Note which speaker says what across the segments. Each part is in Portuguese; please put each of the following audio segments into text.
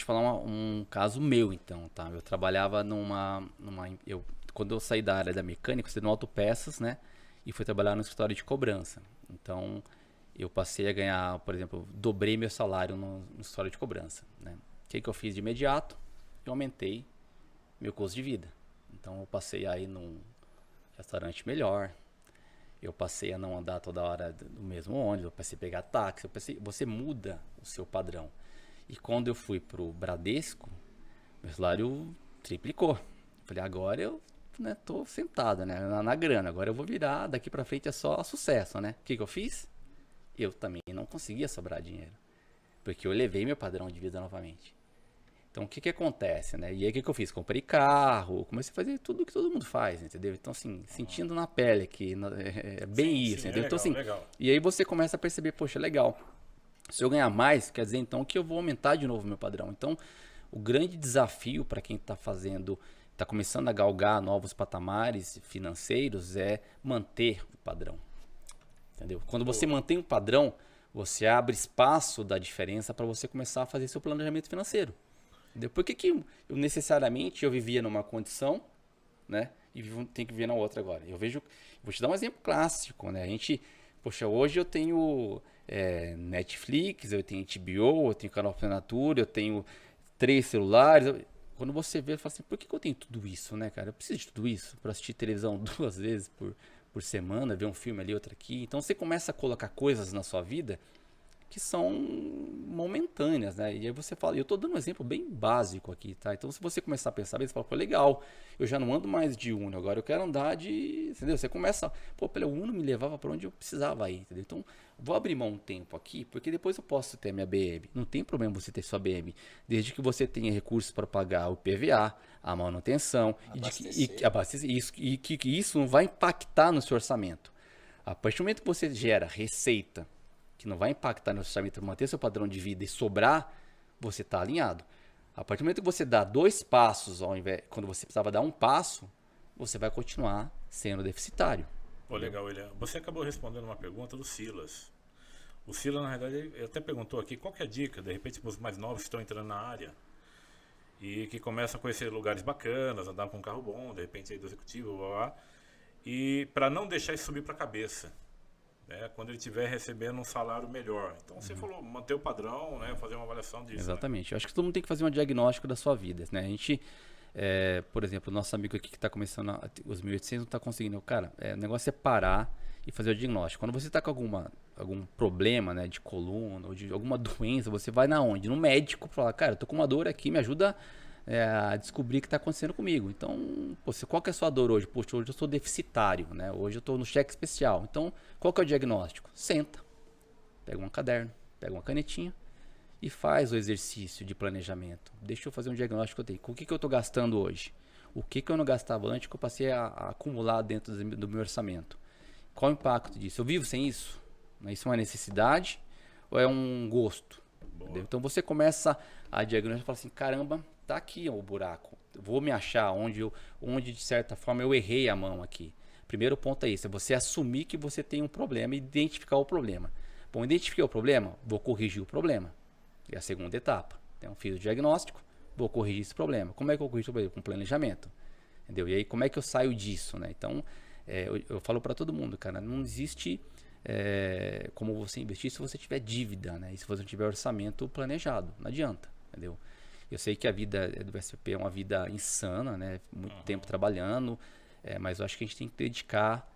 Speaker 1: te falar um caso meu, então, tá? Eu trabalhava quando eu saí da área da mecânica, eu saí no autopeças, né? E fui trabalhar no escritório de cobrança. Então, eu passei a ganhar, por exemplo, dobrei meu salário no escritório de cobrança, né? O que eu fiz de imediato? Eu aumentei meu custo de vida. Então, eu passei a ir num restaurante melhor, eu passei a não andar toda hora no mesmo ônibus, eu passei a pegar táxi, você muda o seu padrão. E quando eu fui pro Bradesco, meu salário triplicou. Falei, agora eu, né, tô sentado, né, na grana, agora eu vou virar, daqui pra frente é só sucesso, né? O que eu fiz? Eu também não conseguia sobrar dinheiro, porque eu elevei meu padrão de vida novamente. Então, o que acontece, né? E aí, o que eu fiz? Comprei carro, comecei a fazer tudo que todo mundo faz, entendeu? Então, assim, sentindo na pele que é bem
Speaker 2: Sim,
Speaker 1: isso,
Speaker 2: sim, é
Speaker 1: entendeu? Então,
Speaker 2: legal,
Speaker 1: assim,
Speaker 2: legal.
Speaker 1: e aí você começa a perceber, poxa, legal. Se eu ganhar mais, quer dizer, então, que eu vou aumentar de novo meu padrão. Então, o grande desafio para quem está fazendo, está começando a galgar novos patamares financeiros é manter o padrão, entendeu? Quando você
Speaker 2: Boa.
Speaker 1: mantém o padrão, você abre espaço da diferença para você começar a fazer seu planejamento financeiro. Entendeu? Por que eu necessariamente eu vivia numa condição, né? E tenho que viver na outra agora. Eu vejo, vou te dar um exemplo clássico, né? A gente, poxa, hoje eu tenho Netflix, eu tenho HBO, eu tenho canal Natura, eu tenho 3 celulares. Quando você vê, fala assim, por que eu tenho tudo isso, né, cara? Eu preciso de tudo isso para assistir televisão 2 vezes por semana, ver um filme ali, outro aqui. Então você começa a colocar coisas na sua vida que são momentâneas, né? E aí você fala, eu tô dando um exemplo bem básico aqui, tá? Então se você começar a pensar bem, você fala, pô, legal, eu já não ando mais de Uno, agora eu quero andar de, entendeu? Você começa, pô, pelo Uno me levava para onde eu precisava ir, entendeu? Então, vou abrir mão um tempo aqui, porque depois eu posso ter minha BM. Não tem problema você ter sua BM, desde que você tenha recursos para pagar o PVA, a manutenção,
Speaker 3: Abastecer.
Speaker 1: e que isso não vai impactar no seu orçamento. A partir do momento que você gera receita que não vai impactar no orçamento, manter seu padrão de vida e sobrar, você está alinhado. A partir do momento que você dá 2 passos, ao invés, quando você precisava dar um passo, você vai continuar sendo deficitário.
Speaker 2: Pô,
Speaker 1: Entendeu?
Speaker 2: legal, William. Você acabou respondendo uma pergunta do Silas. O Silas, na verdade, ele até perguntou aqui qual que é a dica, de repente, para os mais novos que estão entrando na área e que começam a conhecer lugares bacanas, andar com um carro bom, de repente aí do executivo, blá, blá, e para não deixar isso subir para a cabeça, né, quando ele estiver recebendo um salário melhor. Então você falou, manter o padrão, né, fazer uma avaliação disso. Né?
Speaker 1: Exatamente. Eu acho que todo mundo tem que fazer um diagnóstico da sua vida, né? A gente, por exemplo, o nosso amigo aqui que está começando os 1.800 não está conseguindo. Cara, o negócio é parar e fazer o diagnóstico. Quando você está com algum problema, né, de coluna ou de alguma doença, você vai na onde? No médico para falar, cara, eu tô com uma dor aqui, me ajuda a descobrir o que está acontecendo comigo. Então, qual que é a sua dor hoje? Poxa, hoje eu sou deficitário, né? Hoje eu estou no cheque especial. Então, qual que é o diagnóstico? Senta, pega um caderno, pega uma canetinha e faz o exercício de planejamento. Deixa eu fazer um diagnóstico que eu tenho. Com o que eu estou gastando hoje? O que eu não gastava antes que eu passei a acumular dentro do meu orçamento? Qual o impacto disso? Eu vivo sem isso? Isso é uma necessidade ou é um gosto? Então você começa a diagnosticar e fala assim, caramba, tá aqui o buraco. Eu vou me achar onde de certa forma eu errei a mão aqui. Primeiro ponto é isso, é você assumir que você tem um problema e identificar o problema. Bom, identifiquei o problema, vou corrigir o problema. É a segunda etapa. Então, fiz o diagnóstico, vou corrigir esse problema. Como é que eu corrijo o problema? Com planejamento. Entendeu? E aí, como é que eu saio disso? Né? Então, eu falo para todo mundo, cara, não existe como você investir se você tiver dívida, né? E se você não tiver orçamento planejado. Não adianta, entendeu? Eu sei que a vida do SPP é uma vida insana, né? Muito tempo trabalhando, mas eu acho que a gente tem que dedicar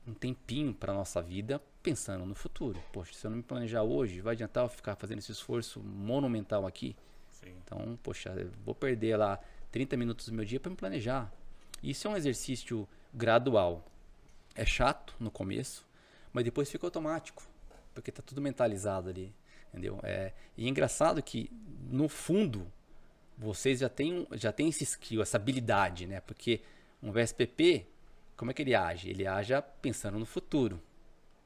Speaker 1: um tempinho para nossa vida pensando no futuro. Poxa, se eu não me planejar hoje, vai adiantar eu ficar fazendo esse esforço monumental aqui?
Speaker 2: Sim.
Speaker 1: Então, poxa, eu vou perder lá 30 minutos do meu dia para me planejar. Isso é um exercício gradual. É chato no começo, mas depois fica automático, porque está tudo mentalizado ali, entendeu? E é engraçado que, no fundo, vocês já têm esse skill, essa habilidade, né? Porque um VSPP, como é que ele age? Ele age pensando no futuro.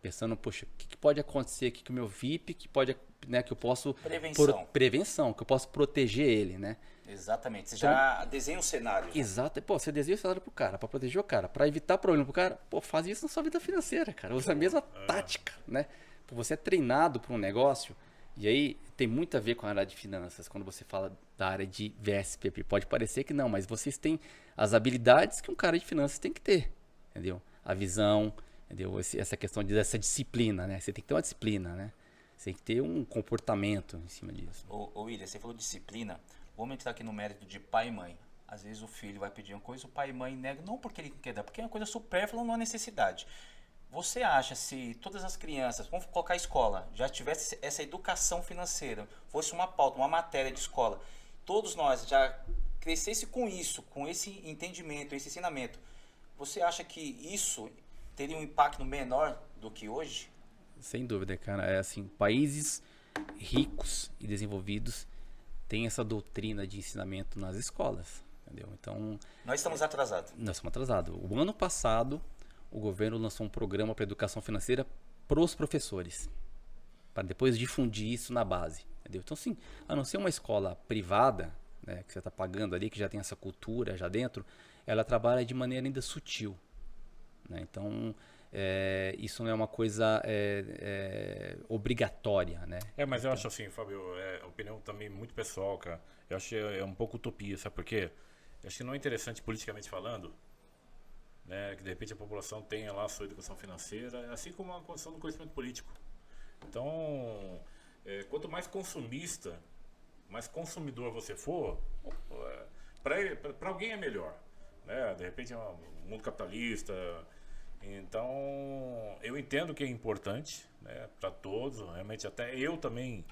Speaker 1: Pensando, poxa, o que pode acontecer aqui com o meu VIP, que pode, né, que eu posso... Prevenção, que eu posso proteger ele, né?
Speaker 3: Exatamente. Você já desenha um cenário.
Speaker 1: Exato. Pô, você desenha o cenário pro cara, pra proteger o cara, pra evitar problema pro cara. Pô, faz isso na sua vida financeira, cara. Usa a mesma tática, né? Você é treinado para um negócio E aí tem muito a ver com a área de finanças, quando você fala da área de VSP. Pode parecer que não, mas vocês têm as habilidades que um cara de finanças tem que ter, entendeu? A visão, entendeu? Essa questão dessa disciplina, né? Você tem que ter uma disciplina, né? Você tem que ter um comportamento em cima disso.
Speaker 3: Ô William, você falou disciplina. Vamos entrar aqui no mérito de pai e mãe. Às vezes o filho vai pedir uma coisa, o pai e mãe negam, não porque ele quer dar, porque é uma coisa supérflua, não há necessidade. Você acha, se todas as crianças, vamos colocar a escola, já tivesse essa educação financeira, fosse uma pauta, uma matéria de escola, todos nós já crescesse com isso, com esse entendimento, esse ensinamento, você acha que isso teria um impacto menor do que hoje?
Speaker 1: Sem dúvida, cara. É assim, países ricos e desenvolvidos têm essa doutrina de ensinamento nas escolas, entendeu? Então,
Speaker 3: Nós estamos atrasados.
Speaker 1: nós estamos atrasados. O ano passado, o governo lançou um programa para educação financeira para os professores, para depois difundir isso na base, entendeu? Então, assim, a não ser uma escola privada, né, que você está pagando ali, que já tem essa cultura já dentro, ela trabalha de maneira ainda sutil, né? Então, isso não é uma coisa obrigatória, né?
Speaker 2: Mas eu acho assim, Fábio, opinião também muito pessoal, cara. Eu acho que é um pouco utopia, sabe por quê? Eu acho que não é interessante politicamente falando, né, que de repente a população tenha lá a sua educação financeira, assim como a condição do conhecimento político. Então, quanto mais consumista, mais consumidor você for, para alguém é melhor, né? De repente é um mundo capitalista. Então, eu entendo que é importante, né, para todos, realmente até eu também,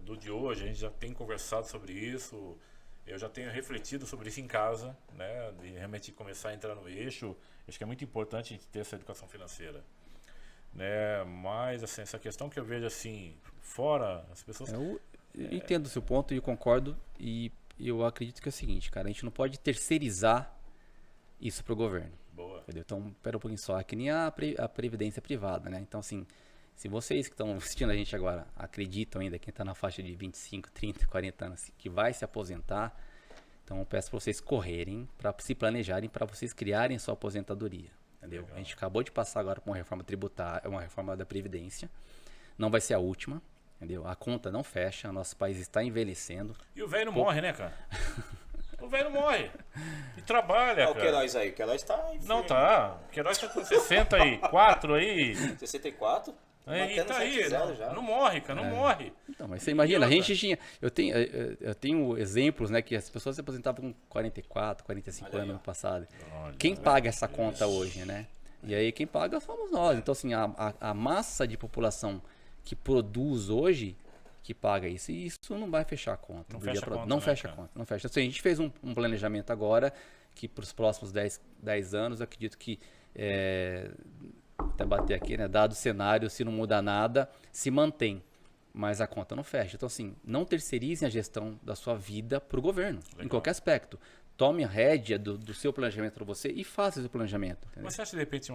Speaker 2: do de hoje, a gente já tem conversado sobre isso, eu já tenho refletido sobre isso em casa, né, de realmente começar a entrar no eixo. Acho que é muito importante a gente ter essa educação financeira, né, mas assim, essa questão que eu vejo assim, fora as pessoas...
Speaker 1: Eu entendo o seu ponto e eu concordo, e eu acredito que é o seguinte, cara, a gente não pode terceirizar isso para o governo.
Speaker 2: Boa.
Speaker 1: Entendeu? Então, pera um pouquinho só, é que nem a previdência privada, né? Então, assim, se vocês que estão assistindo a gente agora acreditam ainda, quem está na faixa de 25, 30, 40 anos, que vai se aposentar, então eu peço para vocês correrem, para se planejarem, para vocês criarem sua aposentadoria, entendeu?
Speaker 2: Legal.
Speaker 1: A gente acabou de passar agora por uma reforma tributária, uma reforma da Previdência, não vai ser a última, entendeu? A conta não fecha, nosso país está envelhecendo.
Speaker 2: E o velho não morre, né, cara? O velho não morre. E trabalha,
Speaker 3: Olha o
Speaker 2: cara.
Speaker 3: Queiroz aí, o Queiroz tá enfermo.
Speaker 2: Não tá. O Queiroz tá com 64 aí.
Speaker 3: 64?
Speaker 2: E
Speaker 3: Batendo
Speaker 2: tá aí.
Speaker 3: 7-0 já.
Speaker 2: Não morre, cara. Não morre.
Speaker 1: Então, mas você imagina, a
Speaker 2: E outra?
Speaker 1: gente tinha. Eu tenho exemplos, né, que as pessoas se aposentavam com 44, 45
Speaker 3: Olha aí,
Speaker 1: anos
Speaker 3: ó.
Speaker 1: no passado.
Speaker 2: Olha,
Speaker 1: Quem paga essa conta hoje, né? E aí quem paga somos nós. Então, assim, a massa de população que produz hoje, que paga isso, e isso não vai fechar a conta.
Speaker 2: Não
Speaker 1: do
Speaker 2: fecha
Speaker 1: dia
Speaker 2: a
Speaker 1: pra-
Speaker 2: conta,
Speaker 1: Não
Speaker 2: né,
Speaker 1: fecha a
Speaker 2: cara?
Speaker 1: conta. Não fecha. Assim, a gente fez um planejamento agora, que para os próximos 10 anos, eu acredito que, até bater aqui, né? Dado o cenário, se não mudar nada, se mantém. Mas a conta não fecha. Então, assim, não terceirizem a gestão da sua vida para o governo,
Speaker 2: Legal.
Speaker 1: em qualquer aspecto. Tome a rédea do seu planejamento para você e faça esse planejamento. Entendeu?
Speaker 2: Mas você acha de repente uma